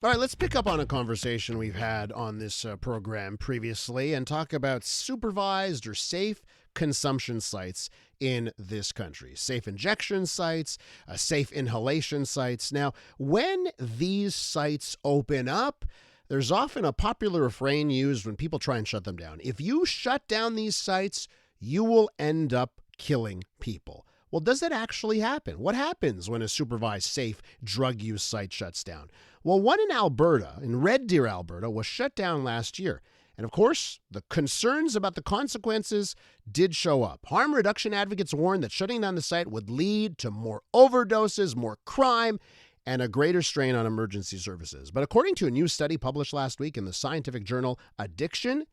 All right, let's pick up on a conversation we've had on this program previously and talk about supervised or safe consumption sites in this country. Safe injection sites, safe inhalation sites. Now, when these sites open up, there's often a popular refrain used when people try and shut them down. If you shut down these sites, you will end up killing people. Well, does that actually happen? What happens when a supervised, safe drug use site shuts down? Well, one in Alberta, in Red Deer, Alberta, was shut down last year. And of course, the concerns about the consequences did show up. Harm reduction advocates warned that shutting down the site would lead to more overdoses, more crime, and a greater strain on emergency services. But according to a new study published last week in the scientific journal Addiction,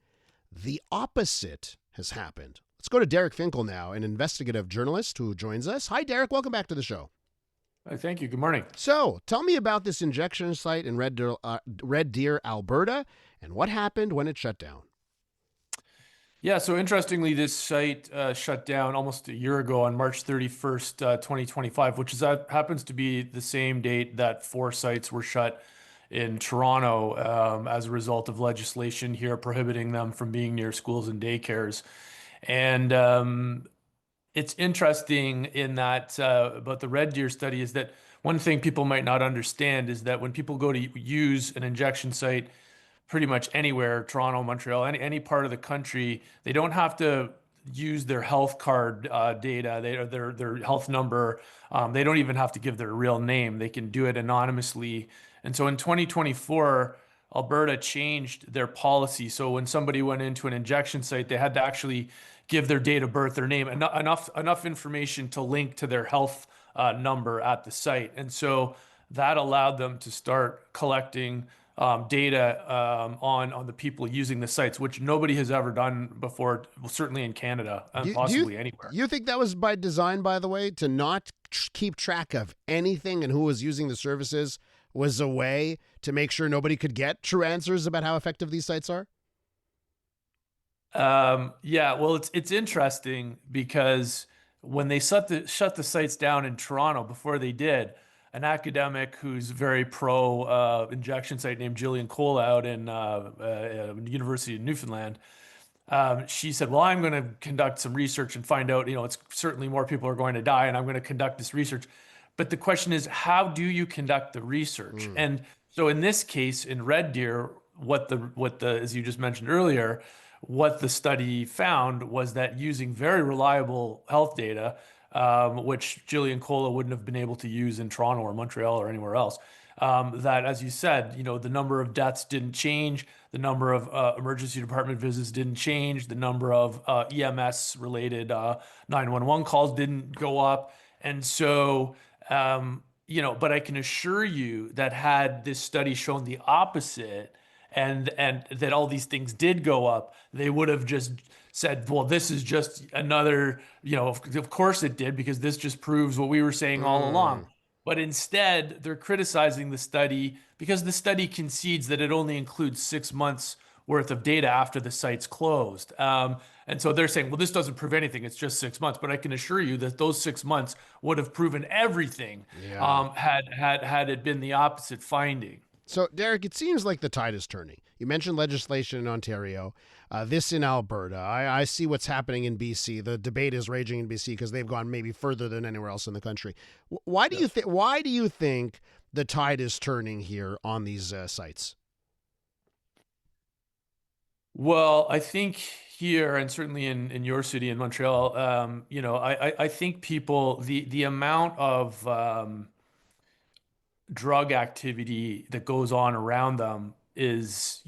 the opposite has happened. Let's go to Derek Finkle now, an investigative journalist who joins us. Hi, Derek. Welcome back to the show. Thank you. Good morning. So, tell me about this injection site in Red Deer, Alberta, and what happened when it shut down. Yeah, so interestingly, this site shut down almost a year ago on March 31st, 2025, which happens to be the same date that 4 sites were shut in Toronto as a result of legislation here prohibiting them from being near schools and daycares. And it's interesting in that about the Red Deer study is that one thing people might not understand is that when people go to use an injection site pretty much anywhere, Toronto, Montreal, any part of the country, they don't have to use their health card data, their health number. They don't even have to give their real name. They can do it anonymously. And so in 2024, Alberta changed their policy. So when somebody went into an injection site, they had to actually give their date of birth, their name, enough information to link to their health number at the site. And so that allowed them to start collecting data on the people using the sites, which nobody has ever done before, well, certainly in Canada and possibly anywhere. You think that was by design, by the way, to not keep track of anything and who was using the services was a way to make sure nobody could get true answers about how effective these sites are? Yeah, well, it's interesting because when they shut the sites down in Toronto, before they did, an academic who's very pro injection site named Gillian Cole out in University of Newfoundland, she said, "Well, I'm going to conduct some research and find out. It's certainly more people are going to die, and I'm going to conduct this research." But the question is, how do you conduct the research? And so in this case, in Red Deer, what the as you just mentioned earlier, what the study found was that using very reliable health data, which Gillian Cola wouldn't have been able to use in Toronto or Montreal or anywhere else, that, as you said, the number of deaths didn't change, the number of emergency department visits didn't change, the number of EMS-related 911 calls didn't go up. And so, but I can assure you that had this study shown the opposite, and that all these things did go up, they would have just said, well, this is just another, of course it did, because this just proves what we were saying all along. But instead, they're criticizing the study because the study concedes that it only includes 6 months worth of data after the site's closed. And so they're saying, well, this doesn't prove anything. It's just 6 months. But I can assure you that those 6 months would have proven everything had it been the opposite finding. So, Derek, it seems like the tide is turning. You mentioned legislation in Ontario, this in Alberta. I see what's happening in BC. The debate is raging in BC because they've gone maybe further than anywhere else in the country. Why do you think the tide is turning here on these sites? Well, I think here, and certainly in your city in Montreal, I think people, the amount of drug activity that goes on around them is,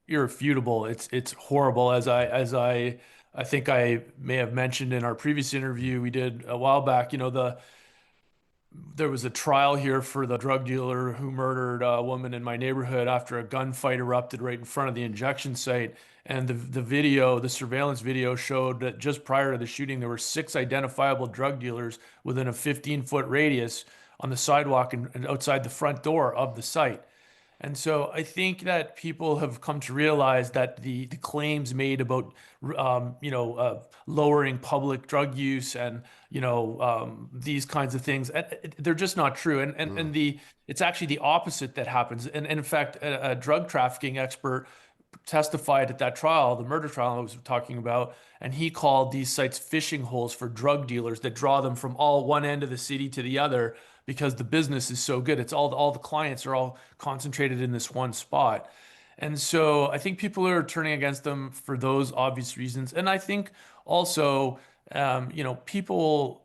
irrefutable. It's horrible. As I think I may have mentioned in our previous interview we did a while back, there was a trial here for the drug dealer who murdered a woman in my neighborhood after a gunfight erupted right in front of the injection site. And the surveillance video showed that just prior to the shooting, there were 6 identifiable drug dealers within a 15-foot radius on the sidewalk and outside the front door of the site. And so I think that people have come to realize that the claims made about, lowering public drug use and, these kinds of things, they're just not true. And it's actually the opposite that happens. And in fact, a drug trafficking expert testified at that trial, the murder trial I was talking about, and he called these sites fishing holes for drug dealers that draw them from all one end of the city to the other because the business is so good. It's all the clients are all concentrated in this one spot. And so I think people are turning against them for those obvious reasons. And I think also, people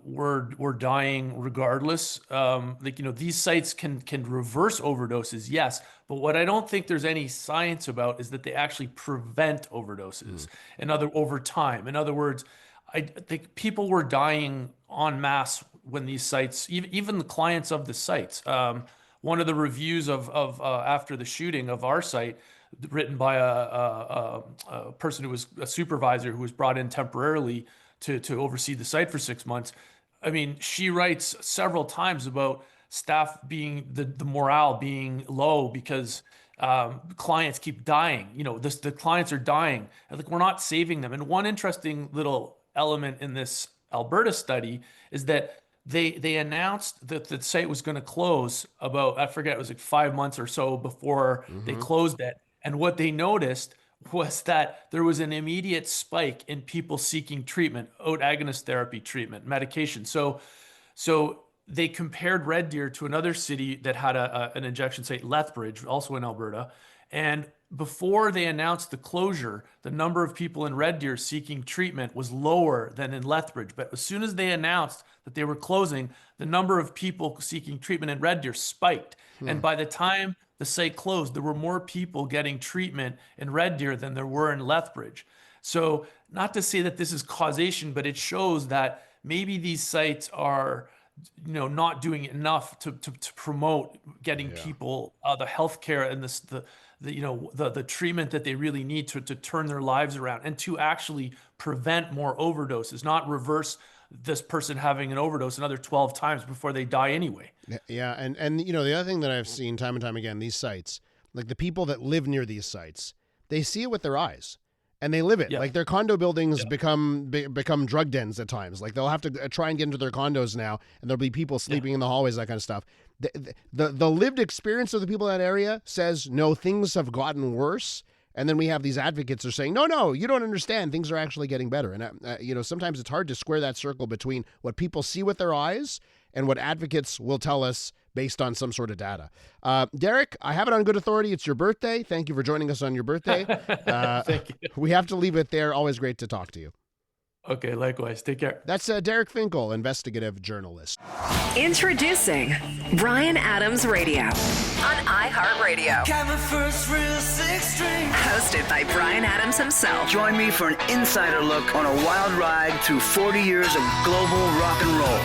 were dying regardless. These sites can reverse overdoses, yes, but what I don't think there's any science about is that they actually prevent overdoses. Over time. In other words, I think people were dying en masse when these sites, even the clients of the sites. One of the reviews of after the shooting of our site, written by a person who was a supervisor who was brought in temporarily to oversee the site for 6 months. I mean, she writes several times about staff being the morale being low because clients keep dying. The clients are dying. Like, we're not saving them. And one interesting little element in this Alberta study is that they announced that the site was going to close about, I forget, it was like 5 months or so before they closed it. And what they noticed was that there was an immediate spike in people seeking treatment, oat agonist therapy treatment, medication. So they compared Red Deer to another city that had an injection site, Lethbridge, also in Alberta. And before they announced the closure, the number of people in Red Deer seeking treatment was lower than in Lethbridge. But as soon as they announced that they were closing, the number of people seeking treatment in Red Deer spiked. And by the time the site closed, there were more people getting treatment in Red Deer than there were in Lethbridge. So not to say that this is causation, but it shows that maybe these sites are not doing enough to promote getting people the healthcare and the treatment that they really need to turn their lives around and to actually prevent more overdoses, not reverse this person having an overdose another 12 times before they die anyway. Yeah, and the other thing that I've seen time and time again, these sites, like the people that live near these sites, they see it with their eyes. And they live it. Like, their condo buildings become drug dens at times. Like, they'll have to try and get into their condos now, and there'll be people sleeping in the hallways, that kind of stuff. The lived experience of the people in that area says, no, things have gotten worse. And then we have these advocates are saying, no, you don't understand. Things are actually getting better. And, sometimes it's hard to square that circle between what people see with their eyes and what advocates will tell us based on some sort of data. Derek, I have it on good authority. It's your birthday. Thank you for joining us on your birthday. Thank you. We have to leave it there. Always great to talk to you. Okay, likewise. Take care. That's Derek Finkle, investigative journalist. Introducing Bryan Adams Radio on iHeartRadio. Hosted by Bryan Adams himself. Join me for an insider look on a wild ride through 40 years of global rock and roll.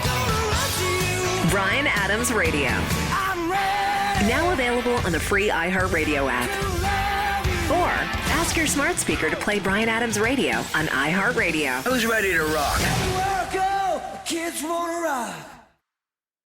Bryan Adams Radio. Now available on the free iHeartRadio app. Or ask your smart speaker to play Bryan Adams Radio on iHeartRadio. Who's ready to rock? Kids wanna rock.